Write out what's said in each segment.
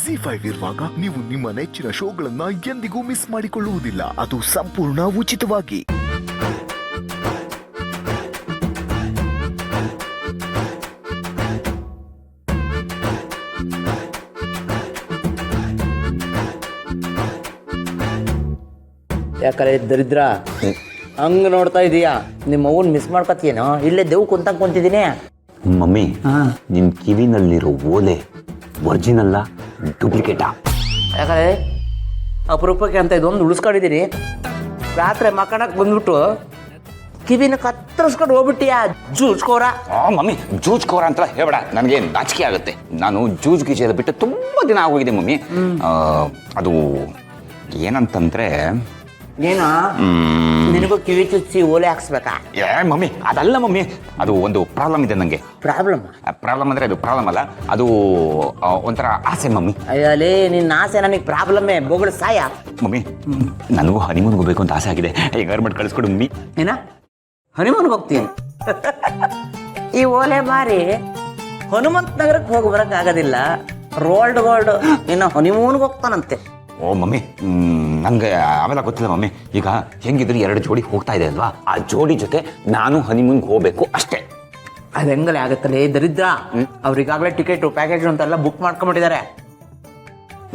ZEE5 ಇರುವಾಗ ನೀವು ನಿಮ್ಮ ನೆಚ್ಚಿನ ಶೋಗಳನ್ನ ಎಂದಿಗೂ ಮಿಸ್ ಮಾಡಿಕೊಳ್ಳುವುದಿಲ್ಲ. ಅದು ಸಂಪೂರ್ಣ ಉಚಿತವಾಗಿ. ಯಾಕಲೆ ದರಿದ್ರ ಹಂಗ ನೋಡ್ತಾ ಇದೀಯಾ? ನಿಮ್ಮ ಅವ್ವನ್ ಮಿಸ್ ಮಾಡ್ಕೊತೀಯೇನೋ? ಇಲ್ಲೇ ದೇವ್ ಕುಂತಂಗ್ ಕುಂತಿದ್ದೀನಿ. ಮಮ್ಮಿ, ನಿನ್ ಕಿವಿನಲ್ಲಿರೋ ಓಲೆ ಒರಿಜಿನಲ್ಲ ಡೂಪ್ಲಿಕೇಟಾ? ಯಾಕಂದ್ರೆ ಅಪರೂಪಕ್ಕೆ ಅಂತ ಇದೊಂದು ಉಳಿಸ್ಕೊಂಡಿದ್ದೀನಿ. ರಾತ್ರಿ ಮಕ್ಕಳಕ್ಕೆ ಬಂದ್ಬಿಟ್ಟು ಕಿವಿನ ಕತ್ತರಿಸ್ಕೊಂಡು ಹೋಗ್ಬಿಟ್ಟಿಯಾ ಜೂಜ್ಕೋರ. ಮಮ್ಮಿ, ಜೂಜ್ಕೋರ ಅಂತ ಹೇಳ್ಬೇಡ, ನನಗೆ ನಾಚಿಕೆ ಆಗುತ್ತೆ. ನಾನು ಜೂಜ್ ಗೀಜೆಲ್ಲ ಬಿಟ್ಟು ತುಂಬಾ ದಿನ ಆಗೋಗಿದೆ ಮಮ್ಮಿ. ಅದು ಏನಂತಂದ್ರೆ ನೀನು ನಿನಗೂ ಕಿವಿ ಚುಚ್ಚಿ ಓಲೆ ಹಾಕ್ಸ್ಬೇಕಾ? ಮಮ್ಮಿ ಅದಲ್ಲ ಮಮ್ಮಿ, ಅದು ಒಂದು ಪ್ರಾಬ್ಲಮ್ ಇದೆ ನನಗೆ. ಪ್ರಾಬ್ಲಮ್ ಅಂದ್ರೆ ಅದು ಪ್ರಾಬ್ಲಮ್ ಅಲ್ಲ, ಅದು ಒಂಥರ ಆಸೆ ಮಮ್ಮಿ. ಅಯ್ಯಲೇ ನಿನ್ನ ಆಸೆ ನನಗೆ ಪ್ರಾಬ್ಲಮ್ಮೇ, ಬೋಗಳು ಸಾಯ. ಮಮ್ಮಿ, ನನಗೂ ಹನಿಮೂನ್ಗೆ ಹೋಗ್ಬೇಕು ಅಂತ ಆಸೆ ಆಗಿದೆ. ಗೌರ್ಮೆಂಟ್ ಕಳಿಸ್ಕೊಡು ಮಮ್ಮಿ. ಏನ ಹನಿಮೂನ್ಗೆ ಹೋಗ್ತೀನಿ? ಈ ಓಲೆ ಮಾರಿ ಹನುಮಂತ ನಗರಕ್ಕೆ ಹೋಗಿ ಬರಕ್ ಆಗೋದಿಲ್ಲ. ರೋಲ್ಡ್ ಗೋಲ್ಡ್ ಇನ್ನು ಹನಿಮೂನ್ಗೆ ಹೋಗ್ತಾನಂತೆ. ಓ ಮಮ್ಮಿ, ನನಗೆ ಅವೆಲ್ಲ ಗೊತ್ತಿಲ್ಲ ಮಮ್ಮಿ. ಈಗ ಹೆಂಗಿದ್ರು 2 ಜೋಡಿ ಹೋಗ್ತಾ ಇದೆ ಅಲ್ವಾ, ಆ ಜೋಡಿ ಜೊತೆ ನಾನು ಹನಿಮೂನ್ಗೆ ಹೋಗ್ಬೇಕು ಅಷ್ಟೇ. ಅದು ಹೆಂಗಲೇ ಆಗತ್ತಲ್ಲ ದರಿದ್ರ? ಅವ್ರಿಗಾಗಲೇ ಟಿಕೆಟ್ ಪ್ಯಾಕೇಜ್ ಅಂತೆಲ್ಲ ಬುಕ್ ಮಾಡ್ಕೊಂಡ್ಬಿಟ್ಟಿದ್ದಾರೆ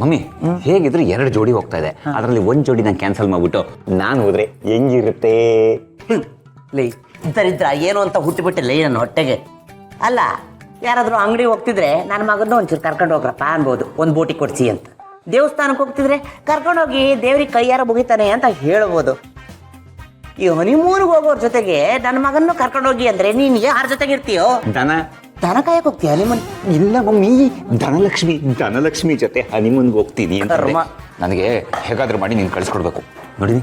ಮಮ್ಮಿ. ಹೇಗಿದ್ರು 2 ಜೋಡಿ ಹೋಗ್ತಾ ಇದೆ, ಅದರಲ್ಲಿ 1 ಜೋಡಿ ನಾನು ಕ್ಯಾನ್ಸಲ್ ಮಾಡ್ಬಿಟ್ಟು ನಾನು ಹೋದ್ರೆ ಹೆಂಗಿರುತ್ತೆ? ಲೇ ದರಿದ್ರ, ಏನು ಅಂತ ಹುಟ್ಟಿಬಿಟ್ಟಿಲ್ಲ ನನ್ನ ಹೊಟ್ಟೆಗೆ. ಅಲ್ಲ, ಯಾರಾದರೂ ಅಂಗಡಿ ಹೋಗ್ತಿದ್ರೆ ನನ್ನ ಮಗನ ಒಂಚೂರು ಕರ್ಕೊಂಡು ಹೋಗ್ರಪ್ಪ ಅನ್ಬೋದು, ಒಂದು ಬೋಟಿ ಕೊಡ್ಸಿ ಅಂತ. ದೇವಸ್ಥಾನಕ್ಕೆ ಹೋಗ್ತಿದ್ರೆ ಕರ್ಕೊಂಡೋಗಿ ದೇವ್ರಿಗೆ ಕೈಯಾರ ಮುಗಿತಾನೆ ಅಂತ ಹೇಳ್ಬೋದು. ಈ ಹನಿಮೂನ್ಗೆ ಹೋಗೋರ ಜೊತೆಗೆ ನನ್ನ ಮಗನ್ನು ಕರ್ಕೊಂಡೋಗಿ ಅಂದ್ರೆ ನೀನು ಯಾರ ಜೊತೆಗೆ ಇರ್ತೀಯೋ? ದನ ಕಾಯಕ್ಕೆ ಹೋಗ್ತೀಯ ಹನಿಮೂನ್? ಇಲ್ಲ ಮಮ್ಮಿ, ಧನಲಕ್ಷ್ಮಿ ಜೊತೆ ಹನಿಮೂನ್ಗೆ ಹೋಗ್ತೀನಿ ಅಂತ. ನನಗೆ ಹೇಗಾದ್ರೂ ಮಾಡಿ ನೀನು ಕಳಿಸ್ಕೊಡ್ಬೇಕು. ನೋಡಿ,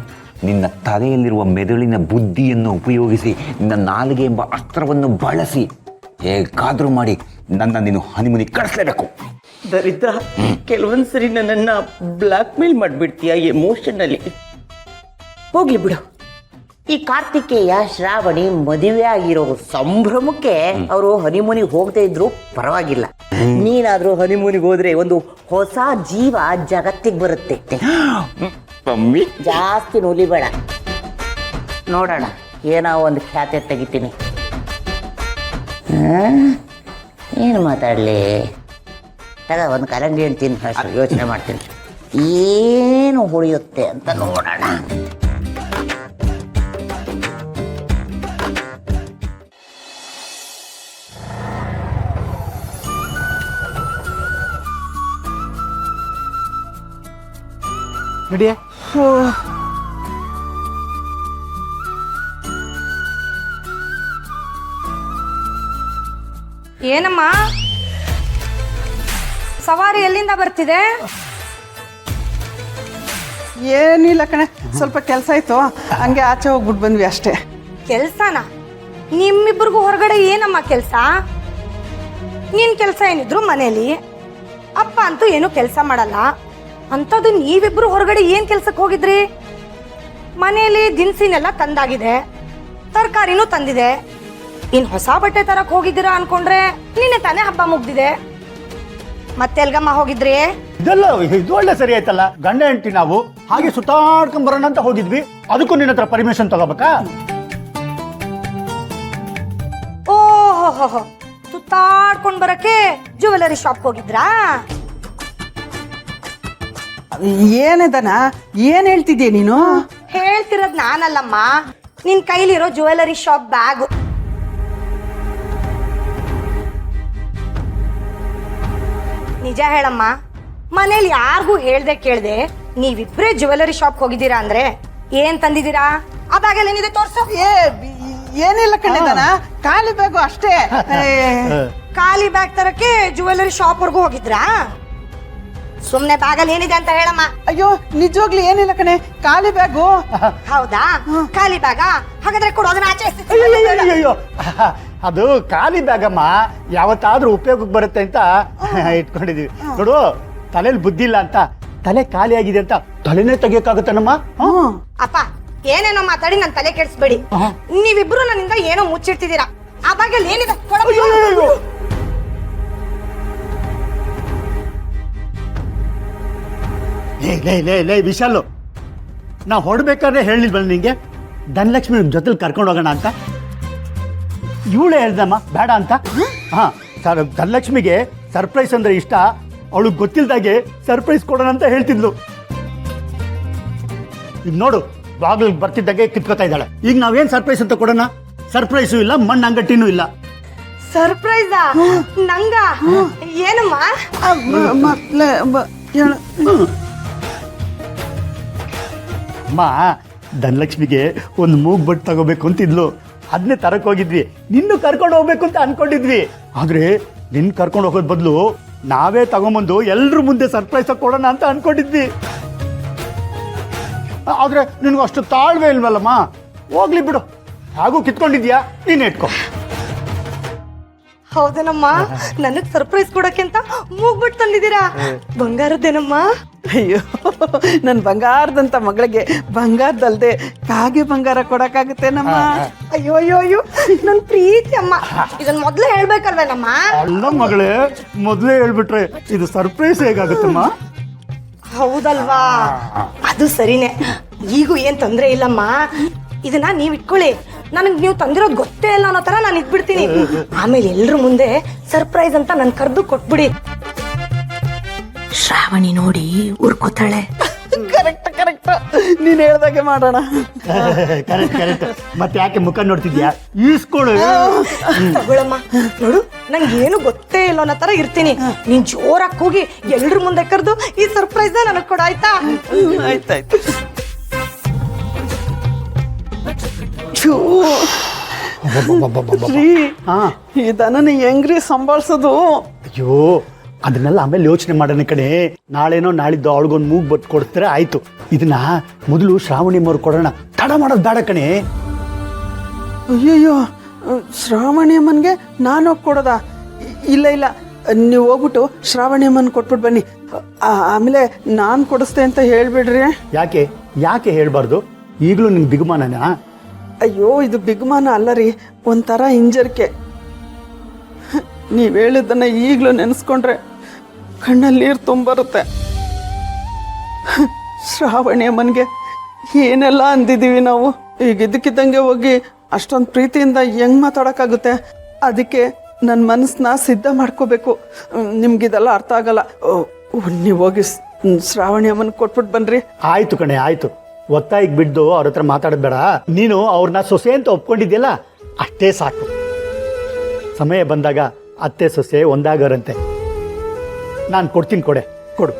ನಿನ್ನ ತಲೆಯಲ್ಲಿರುವ ಮೆದುಳಿನ ಬುದ್ಧಿಯನ್ನು ಉಪಯೋಗಿಸಿ, ನಿನ್ನ ನಾಲಿಗೆ ಎಂಬ ಅಸ್ತ್ರವನ್ನು ಬಳಸಿ ಹೇಗಾದ್ರೂ ಮಾಡಿ ನನ್ನ ನೀನು ಹನಿಮೂನಿಗೆ ಕಳಿಸ್ಲೇಬೇಕು. ದರಿದ್ರ, ಕೆಲವೊಂದ್ಸರಿ ನನ್ನನ್ನು ಬ್ಲ್ಯಾಕ್ ಮೇಲ್ ಮಾಡಿಬಿಡ್ತೀಯ ಎಮೋಷನಲ್ಲಿ. ಹೋಗ್ಲಿ ಬಿಡು. ಈ ಕಾರ್ತಿಕೇಯ ಶ್ರಾವಣಿ ಮದುವೆ ಆಗಿರೋ ಸಂಭ್ರಮಕ್ಕೆ ಅವರು ಹನಿಮೂನಿಗೆ ಹೋಗದೆ ಇದ್ರು ಪರವಾಗಿಲ್ಲ. ನೀನಾದ್ರೂ ಹನಿಮೂನಿಗೆ ಹೋದ್ರೆ ಒಂದು ಹೊಸ ಜೀವ ಜಗತ್ತಿಗೆ ಬರುತ್ತೆ. ಜಾಸ್ತಿ ನುಲಿಬೇಡ, ನೋಡೋಣ ಏನೋ ಒಂದು ಖ್ಯಾತೆ ತೆಗಿತೀನಿ. ಏನು ಮಾತಾಡ್ಲಿ? ತಗ ಒಂದು ಕರಂಗಿ ಅಂತೀನಿ, ಅಷ್ಟು ಯೋಚನೆ ಮಾಡ್ತೀನಿ ಏನು ಉಳಿಯುತ್ತೆ ಅಂತ ನೋಡೋಣ. ನಡಿಯೇ. ಏನಮ್ಮ ಸವಾರಿ ಎಲ್ಲಿಂದ ಬರ್ತಿದೆ? ಏನಿಲ್ಲ ಕಣೆ, ಸ್ವಲ್ಪ ಕೆಲಸ ಇತ್ತು, ಹಂಗೆ ಆಚೆ ಹೋಗ್ಬಿಟ್ಟು ಬಂದ್ವಿ ಅಷ್ಟೇ. ಕೆಲ್ಸನ? ನಿಮ್ಮಿಬ್ರಿಗೂ ಹೊರಗಡೆ ಏನಮ್ಮ ಕೆಲಸ? ನೀನ್ ಕೆಲಸ ಏನಿದ್ರು ಮನೇಲಿ, ಅಪ್ಪ ಅಂತೂ ಏನು ಕೆಲಸ ಮಾಡಲ್ಲ. ಅಂಥದ್ದು ನೀವಿಬ್ರು ಹೊರಗಡೆ ಏನ್ ಕೆಲ್ಸಕ್ಕೆ ಹೋಗಿದ್ರಿ? ಮನೆಯಲ್ಲಿ ದಿನಸಿನೆಲ್ಲ ತಂದಾಗಿದೆ, ತರಕಾರಿನೂ ತಂದಿದೆ. ಇನ್ ಹೊಸ ಬಟ್ಟೆ ತರಕ್ ಹೋಗಿದ್ದೀರಾ ಅನ್ಕೊಂಡ್ರೆ ನಿನ್ನೆ ತಾನೇ ಹಬ್ಬ ಮುಗ್ದಿದೆ. ಮತ್ತೆ ಎಲ್ಗಮ್ಮ ಹೋಗಿದ್ರಿ? ಇದೆಲ್ಲ ಇದು ಒಳ್ಳೆ ಸರಿ ಆಯ್ತಲ್ಲ, ಗಂಡ ಹೆಂಡತಿ ನಾವು ಹಾಗೆ ಸುತ್ತಾಡ್ಕೊಂಡ್ ಬರೋಣ ಅಂತ ಹೋಗಿದ್ವಿ. ಅದಕ್ಕೂ ನಿನ್ನ ಹತ್ರ ಪರ್ಮಿಷನ್ ತಗೋಬೇಕಾ? ಓಹೋ, ಸುತ್ತಾಡ್ಕೊಂಡ್ ಬರಕ್ಕೆ ಜ್ಯುವೆಲರಿ ಶಾಪ್ ಹೋಗಿದ್ರಾ? ಏನಿದನ, ಏನ್ ಹೇಳ್ತಿದ್ಯಾ ನೀನು? ಹೇಳ್ತಿರೋದ್ ನಾನಲ್ಲಮ್ಮ, ನಿನ್ ಕೈಲಿರೋ ಜ್ಯುವೆಲರಿ ಶಾಪ್ ಬ್ಯಾಗು. ನಿಜ ಹೇಳಮ್ಮ, ಮನೇಲಿ ಯಾರಿಗೂ ಹೇಳ್ದೆ ಕೇಳ್ದೆ ನೀವಿಬ್ರೇ ಜ್ಯುವೆಲರಿ ಶಾಪ್ ಹೋಗಿದ್ದೀರಾ ಅಂದ್ರೆ ಏನ್ ತಂದಿದ್ದೀರಾ? ಆ ಬ್ಯಾಗಲ್ಲಿ ಏನಿದೆ ತೋರ್ಸು. ಏನಿಲ್ಲ ಕಣ್ಣಿದನ, ಖಾಲಿ ಬ್ಯಾಗು ಅಷ್ಟೇ. ಖಾಲಿ ಬ್ಯಾಗ್ ತರಕ್ಕೆ ಜ್ಯುವೆಲರಿ ಶಾಪ್ ವರ್ಗೂ ಹೋಗಿದ್ರಾ? ಸುಮ್ನೆ ಬ್ಯಾಗಲ್ಲಿ ಏನಿದೆ ಅಂತ ಹೇಳಮ್ಮ. ಅಯ್ಯೋ ನಿಜವಾಗ್ಲಿ ಏನಿಲ್ಲ ಕಣೆ, ಖಾಲಿ ಬ್ಯಾಗು. ಹೌದಾ? ಖಾಲಿ ಬ್ಯಾಗ? ಹಾಗಾದ್ರೆ ಕೊಡು, ಅದನ್ನ ಆಚೆ. ಅಯ್ಯೋ, ಅದು ಖಾಲಿ ಬ್ಯಾಗಮ್ಮ, ಯಾವತ್ತಾದ್ರೂ ಉಪಯೋಗಕ್ಕೆ ಬರುತ್ತೆ ಅಂತ ಇಟ್ಕೊಂಡಿದೀವಿ. ನೋಡು, ತಲೆಯಲ್ಲಿ ಬುದ್ಧಿ ಇಲ್ಲ ಅಂತ, ತಲೆ ಖಾಲಿ ಆಗಿದೆ ಅಂತ ತಲೆನೇ ತೆಗಿಯಕ್ಕಾಗುತ್ತನಮ್ಮ? ಅಪ್ಪ, ಏನೇನೋ ಮಾತಾಡಿ ನನ್ನ ತಲೆ ಕೆಡಿಸ್ಬೇಡಿ. ನೀವಿಬ್ರು ನನ್ನಿಂದ ಏನೋ ಮುಚ್ಚಿಡ್ತಿದ್ದೀರಾ. ಆ ಬ್ಯಾಗಲ್ಲಿ ಏನಿದೆ? ಲೇ ವಿಶಾಲು, ನಾ ಹೊಡ್ಬೇಕಾದ್ರೆ ಹೇಳಿಲ್ವಲ್ಲ ನಿಂಗೆ ಧನಲಕ್ಷ್ಮಿ ಜೊತೆಲಿ ಕರ್ಕೊಂಡು ಹೋಗೋಣ ಅಂತ. ಇವಳೇ ಹೇಳ್ದಮ್ಮ ಬೇಡ ಅಂತ. ಹಾ, ಧನಲಕ್ಷ್ಮಿಗೆ ಸರ್ಪ್ರೈಸ್ ಅಂದ್ರೆ ಇಷ್ಟ. ಅವಳು ಗೊತ್ತಿಲ್ದಾಗೆ ಸರ್ಪ್ರೈಸ್ ಕೊಡೋಣ ಅಂತ ಹೇಳ್ತಿದ್ಲು. ಈಗ ನೋಡು, ಬಾಗಿಲು ಬರ್ತಿದ್ದಾಗೆ ಕಿತ್ಕೋತಾ ಇದ್ದಾಳೆ. ಈಗ ನಾವೇನ್ ಸರ್ಪ್ರೈಸ್ ಅಂತ ಕೊಡೋಣ? ಸರ್ಪ್ರೈಸು ಇಲ್ಲ, ಮಣ್ಣು ಅಂಗಟ್ಟಿನೂ ಇಲ್ಲ. ಸರ್ಪ್ರೈಸಾ? ನಂಗ ಏನಮ್ಮ? ಅಮ್ಮ, ಧನಲಕ್ಷ್ಮಿಗೆ ಒಂದು ಮೂಗ್ ಬಟ್ ತಗೋಬೇಕು ಅಂತಿದ್ಲು. ಅದನ್ನೇ ತರಕ್ ಹೋಗಿದ್ವಿ. ನಿನ್ನೂ ಕರ್ಕೊಂಡು ಹೋಗ್ಬೇಕು ಅಂತ ಅನ್ಕೊಂಡಿದ್ವಿ. ಆದ್ರೆ ನಿನ್ ಕರ್ಕೊಂಡು ಹೋಗೋದ್ ಬದಲು ನಾವೇ ತಗೊಂಬಂದು ಎಲ್ರ ಮುಂದೆ ಸರ್ಪ್ರೈಸ್ ಕೊಡೋಣ ಅಂತ ಅನ್ಕೊಂಡಿದ್ವಿ. ಆದ್ರೆ ನಿನ್ಗೂ ಅಷ್ಟು ತಾಳ್ವೆ ಇಲ್ವಲ್ಲಮ್ಮ. ಹೋಗ್ಲಿ ಬಿಡು, ಹಾಗೂ ಕಿತ್ಕೊಂಡಿದ್ಯಾ, ನೀನ್ ಇಟ್ಕೊ. ಹೌದೇನಮ್ಮ? ನನಗ್ ಸರ್ಪ್ರೈಸ್ ಕೊಡಕ್ಕೆ ಅಂತ ಮೂಗ್ಬಿಟ್ಟು ತಂದಿದ್ದೀರಾ? ಬಂಗಾರದ್ದೇನಮ್ಮ? ಅಯ್ಯೋ, ನನ್ನ ಬಂಗಾರದಂತ ಮಗಳಿಗೆ ಬಂಗಾರದಲ್ದೆ ಕಾಗೆ ಬಂಗಾರ ಕೊಡಕ್ಕಾಗುತ್ತೇನಮ್ಮ? ಅಯ್ಯೋ ಅಯ್ಯೋ ಅಯ್ಯೋ, ನನ್ ಪ್ರೀತಿ ಅಮ್ಮ, ಇದನ್ ಮೊದ್ಲೇ ಹೇಳ್ಬೇಕಲ್ವೇನಮ್ಮ? ಅಲ್ಲ ಮಗಳೇ, ಮೊದ್ಲೇ ಹೇಳ್ಬಿಟ್ರೆ ಇದು ಸರ್ಪ್ರೈಸ್ ಹೇಗಾಗುತ್ತಮ್ಮ? ಹೌದಲ್ವಾ? ಅದು ಸರಿನೇ. ಈಗೂ ಏನ್ ತೊಂದ್ರೆ ಇಲ್ಲಮ್ಮ. ಇದನ್ನ ನೀವ್ ಇಟ್ಕೊಳ್ಳಿ. ನನಗ್ ನೀವು ತಂದಿರೋದು ಗೊತ್ತೇ ಇಲ್ಲ ಅನ್ನೋ ತರ ನಾನು ಇಟ್ಬಿಡ್ತೀನಿ. ಆಮೇಲೆ ಎಲ್ರ ಮುಂದೆ ಸರ್ಪ್ರೈಸ್ ಅಂತ ನನ್ ಕರ್ದು ಕೊಟ್ಬಿಡಿ. ಶ್ರಾವಣಿ ನೋಡಿ ಉರ್ಕೋತಾಳೆ. ಕರೆಕ್ಟ್ ಕರೆಕ್ಟ್, ನೀನ್ ಹೇಳ್ದಾಗೆ ಮಾಡೋಣ. Correct correct. ಮತ್ತೆ ಯಾಕೆ ಮುಖ ನೋಡ್ತಿದ್ಯಾ? ಈಸ್ಕೊಳು. ತಗೊಳಮ್ಮ. ನೋಡು, ನಂಗೆ ಏನು ಗೊತ್ತೇ ಇಲ್ಲ ಅನ್ನೋ ತರ ಇರ್ತೀನಿ. ನೀನ್ ಜೋರಾಗಿ ಹೋಗಿ ಎಲ್ರ ಮುಂದೆ ಕರೆದು ಈ ಸರ್ಪ್ರೈಸ್ ನನಗ್ ಕೊಡ, ಆಯ್ತಾ? ಆಯ್ತಾಯ್ತು. ಈ ದನನ ಹೆಂಗ್ರಿ ಸಂಭಾಳ್ಸೋದು? ಅಯ್ಯೋ, ಅದನ್ನೆಲ್ಲ ಆಮೇಲೆ ಯೋಚನೆ ಮಾಡೋಣ ಕಣೆ. ನಾಳೆನೋ ನಾಳಿದ್ದು ಅವಳಿಗೊಂದು ಮೂಗ್ ಬಟ್ ಕೊಡ್ತಾರೆ, ಆಯ್ತು. ಇದನ್ನ ಮೊದಲು ಶ್ರಾವಣಿ ಮರು ಕೊಡೋಣ. ತಡ ಮಾಡೋದು ಬೇಡ ಕಣೆ. ಅಯ್ಯಯ್ಯೋ, ಶ್ರಾವಣಿ ಅಮ್ಮನ್ಗೆ ನಾನು ಹೋಗಿ ಕೊಡೋದಾ? ಇಲ್ಲ ಇಲ್ಲ, ನೀವು ಹೋಗ್ಬಿಟ್ಟು ಶ್ರಾವಣಿ ಅಮ್ಮನ್ ಕೊಟ್ಬಿಟ್ಟು ಬನ್ನಿ. ಆಮೇಲೆ ನಾನು ಕೊಡಿಸ್ತೆ ಅಂತ ಹೇಳ್ಬಿಡ್ರಿ. ಯಾಕೆ ಯಾಕೆ ಹೇಳ್ಬಾರ್ದು? ಈಗಲೂ ನಿಂಗೆ ಬಿಗುಮಾನನಾ? ಅಯ್ಯೋ, ಇದು ಬಿಗುಮಾನ ಅಲ್ಲ ರೀ, ಒಂಥರ ಹಿಂಜರಿಕೆ. ನೀವು ಹೇಳಿದ್ದನ್ನ ಈಗಲೂ ನೆನೆಸ್ಕೊಂಡ್ರೆ ಕಣ್ಣಲ್ಲಿ ನೀರು ತುಂಬರುತ್ತೆ. ಶ್ರಾವಣಿ ಅಮ್ಮನಿಗೆ ಏನೆಲ್ಲ ಅಂದಿದ್ದೀವಿ ನಾವು. ಈಗ ಇದಕ್ಕಿದ್ದಂಗೆ ಹೋಗಿ ಅಷ್ಟೊಂದು ಪ್ರೀತಿಯಿಂದ ಹೆಂಗೆ ಮಾತಾಡೋಕ್ಕಾಗುತ್ತೆ? ಅದಕ್ಕೆ ನನ್ನ ಮನಸ್ಸನ್ನ ಸಿದ್ಧ ಮಾಡ್ಕೋಬೇಕು. ನಿಮ್ಗಿದೆಲ್ಲ ಅರ್ಥ ಆಗಲ್ಲ. ನೀವು ಹೋಗಿ ಶ್ರಾವಣಿ ಅಮ್ಮನ ಕೊಟ್ಬಿಟ್ಟು ಬನ್ರಿ. ಆಯ್ತು ಕಣೆ, ಆಯ್ತು. ಒತ್ತಾಯಿಗೆ ಬಿದ್ದು ಅವ್ರ ಹತ್ರ ಮಾತಾಡೋದು ಬೇಡ. ನೀನು ಅವ್ರನ್ನ ಸೊಸೆ ಅಂತ ಒಪ್ಕೊಂಡಿದ್ಯಲ್ಲ, ಅಷ್ಟೇ ಸಾಕು. ಸಮಯ ಬಂದಾಗ ಅತ್ತೆ ಸೊಸೆ ಒಂದಾಗರಂತೆ. ನಾನು ಕೊಡ್ತೀನಿ, ಕೊಡು.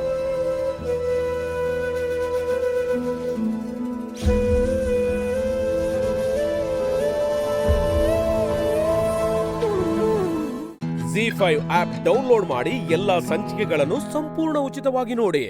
ZEE5 ಆಪ್ ಡೌನ್ಲೋಡ್ ಮಾಡಿ ಎಲ್ಲಾ ಸಂಚಿಕೆಗಳನ್ನು ಸಂಪೂರ್ಣ ಉಚಿತವಾಗಿ ನೋಡಿ.